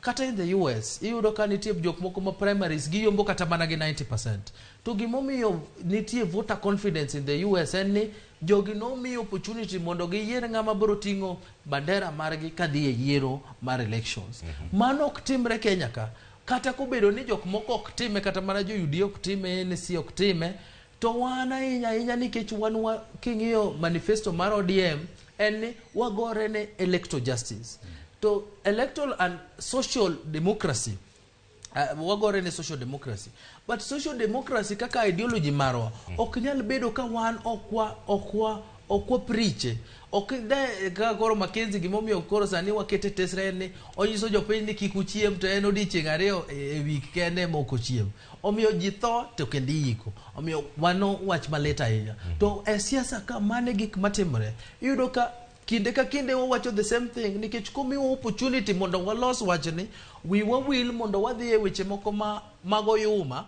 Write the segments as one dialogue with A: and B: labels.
A: kata in the US iyudo ka nitie jok moko ma primaries giyombo kata mana gi 90%. To gimomiyo nitie voter confidence in the US en ni jogi nomiyo opportunity mondo giyier ng'ama biro ting'o bandera margi kadhi e yiero mar elections. Mano ok timre Kenya ka. Kata kobedo ni jok moko ok time, kata mana jo UDA ok time, NC ok time, to wan ahinya nikech wan king'iyo manifesto mar ODM en ni wagore ne electoral justice. To electoral and social democracy, wagore ne social democracy. But social democracy kaka ideology marwa ok nyal bedo ka wan okwa preach. Ok de ka koro Mackenzie gimomiyo koro sani wakete tesre ni onyiso jopiny ni kik uchiem to en odiochieng' ariyo e week kende moko chiem. Omiyo ji tho to kendi yiko. Omiyo wano wach malet ahinya. To e siasa ka mane gik matimore iyudo ka kinde ka kinde wawacho the same thing nikech komiwa opportunity mondo walos wachni wiwa wil mondo wadhi e weche moko mago yuma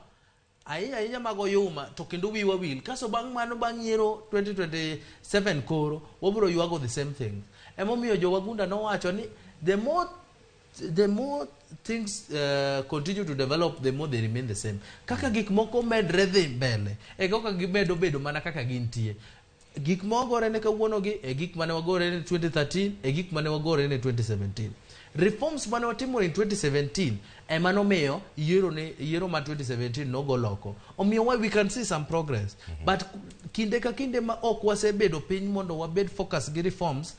A: ahinya mago yuma to kendo wiwa wil kaso bang' mano bang' yiero 2027 koro wabiro yuago the same thing. Emomiyo jowagunda nowacho ni the more things continue to develop, the more they remain the same. Kaka gik moko medre dhi mbele e kaka gimedo bedo mana kaka gintie. Gik mogore ne kawuono gi e gik mane wagore ne 2013 e gik mane wagore ne 2017. Reforms mane watimo in 2017 emano miyo yiero ma 2017 no goloko. Omiyo we can see some progress. But kinde ka kinde ma ok wasebedo piny mondo wabed focus gi reforms,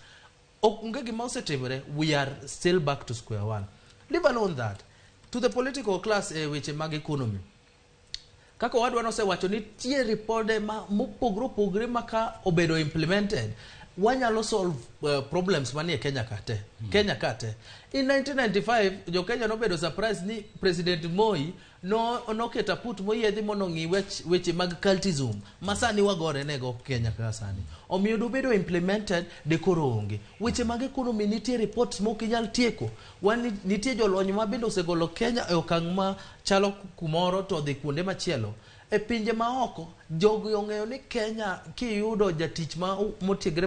A: onge gima osetimore, we are still back to square one. Leave alone that. To the political class weche mag economy. Kako wadwa no se wacho ni tie reporde ma mopogre maka obedo implemented wanyalo solve problems manie Kenya kate. Kenya kate. In 1995 jo Kenya no bedo surprise ni President Moi no keta put moyiedhi mondo ng'i weche mag cultism masani wagore nego Kenya ka sani. Omiyo do bedo implemented de koronge. Weche mag economy nitie reports mo kinyal tieko. Nitie jolony ma bendo osegolo Kenya e okang' ma chalo kumoro to dhi kuonde machielo. E pinje maoko jogo ong'eyo ni Kenya kiyudo jatich ma motiegre